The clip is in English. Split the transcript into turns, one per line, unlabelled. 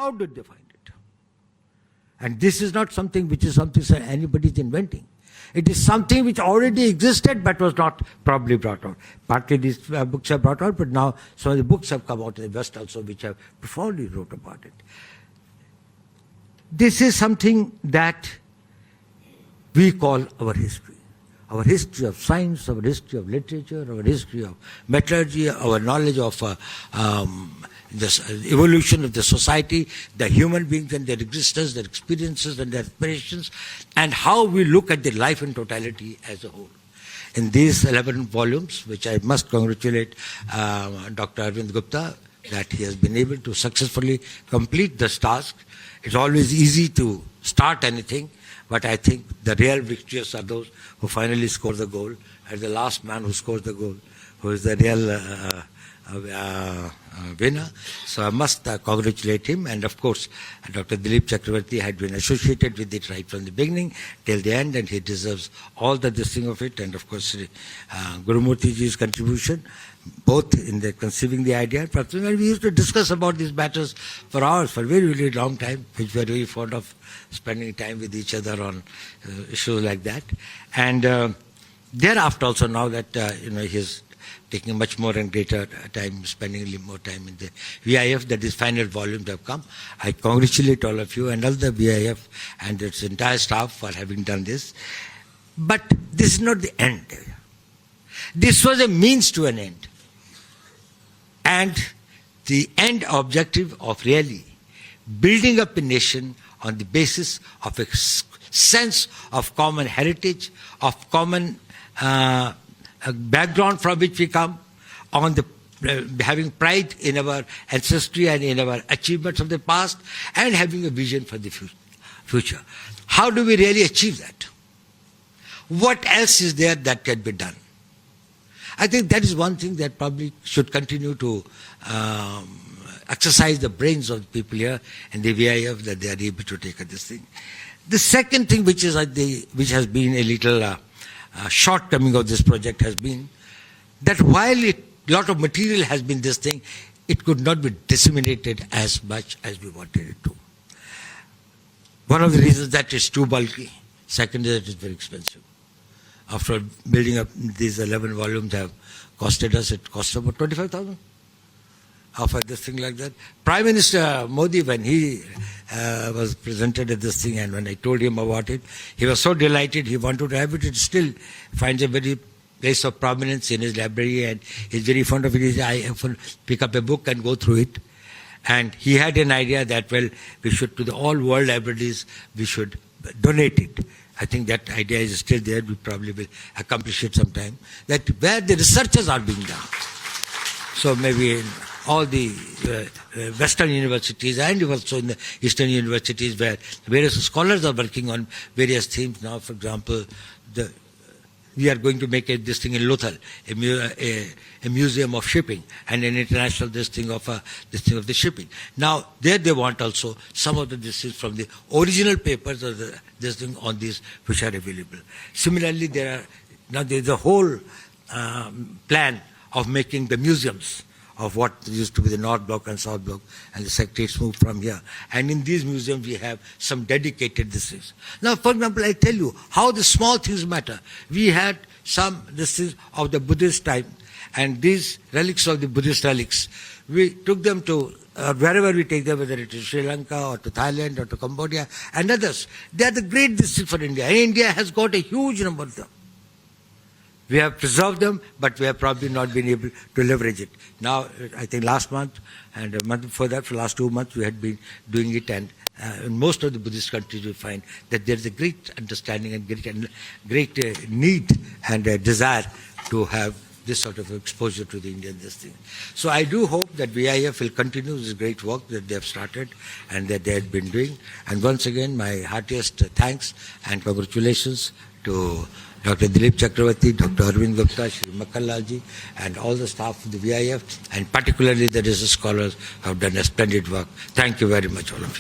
How did they find it? And this is not something which is something anybody is inventing. It is something which already existed but was not probably brought out. Partly these books are brought out, but now some of the books have come out in the West also which have profoundly wrote about it. This is something that we call our history. Our history of science, our history of literature, our history of metallurgy, our knowledge of the evolution of the society, the human beings and their existence, their experiences and their aspirations, and how we look at the life in totality as a whole. In these 11 volumes, which I must congratulate Dr. Arvind Gupta, that he has been able to successfully complete this task. It's always easy to start anything, but I think the real victorious are those who finally score the goal, and the last man who scores the goal, who is the real winner. So I must congratulate him. And of course, Dr. Dilip Chakravarti had been associated with it right from the beginning till the end, and he deserves all the thing of it. And of course, Gurumurti ji's contribution, both in the conceiving the idea. And we used to discuss about these matters for hours, for a very, very long time, which we are very fond of spending time with each other on issues like that. And thereafter also, now that he's taking much more and greater time, spending a little more time in the VIF, that is final volumes have come. I congratulate all of you and all the VIF and its entire staff for having done this. But this is not the end. This was a means to an end. And the end objective of really building up a nation on the basis of a sense of common heritage, of common background from which we come, on the having pride in our ancestry and in our achievements of the past, and having a vision for the future. How do we really achieve that? What else is there that can be done? I think that is one thing that probably should continue to exercise the brains of the people here in the VIF, that they are able to take this thing. The second thing which has been a little shortcoming of this project has been that while a lot of material has been this thing, it could not be disseminated as much as we wanted it to. One of the reasons that it's too bulky. Second is that it's very expensive. After building up these 11 volumes have costed us, it cost about 25,000 for this thing like that. Prime Minister Modi, when he was presented at this thing, and when I told him about it, he was so delighted. He wanted to have it. It still finds a very place of prominence in his library, and he's very fond of it. I often pick up a book and go through it. And he had an idea that, well, we should, to the all world libraries, we should donate it. I think that idea is still there. We probably will accomplish it sometime. That where the researches are being done. So maybe in all the Western universities and also in the Eastern universities where various scholars are working on various themes. Now, for example, we are going to make this thing in Lothal, a museum of shipping, and an international this thing of the shipping. Now, there they want also some of this is from the original papers of this thing on these which are available. Similarly, there is a whole plan of making the museums of what used to be the North Block and South Block, and the secretaries moved from here. And in these museums, we have some dedicated districts. Now, for example, I tell you how the small things matter. We had some districts of the Buddhist time, and these relics of the Buddhist relics, we took them to wherever we take them, whether it is Sri Lanka or to Thailand or to Cambodia and others. They are the great districts for India. And India has got a huge number of them. We have preserved them, but we have probably not been able to leverage it. Now, I think last month and a month before that, for the last 2 months, we had been doing it, and in most of the Buddhist countries, we find that there is a great understanding and great need and desire to have this sort of exposure to the Indian this thing. So I do hope that VIF will continue this great work that they have started and that they had been doing. And once again, my heartiest thanks and congratulations to Dr. Dilip Chakravarti, Dr. Arvind Gupta, Shri Makkallalji, and all the staff of the VIF, and particularly the research scholars who have done a splendid work. Thank you very much, all of you.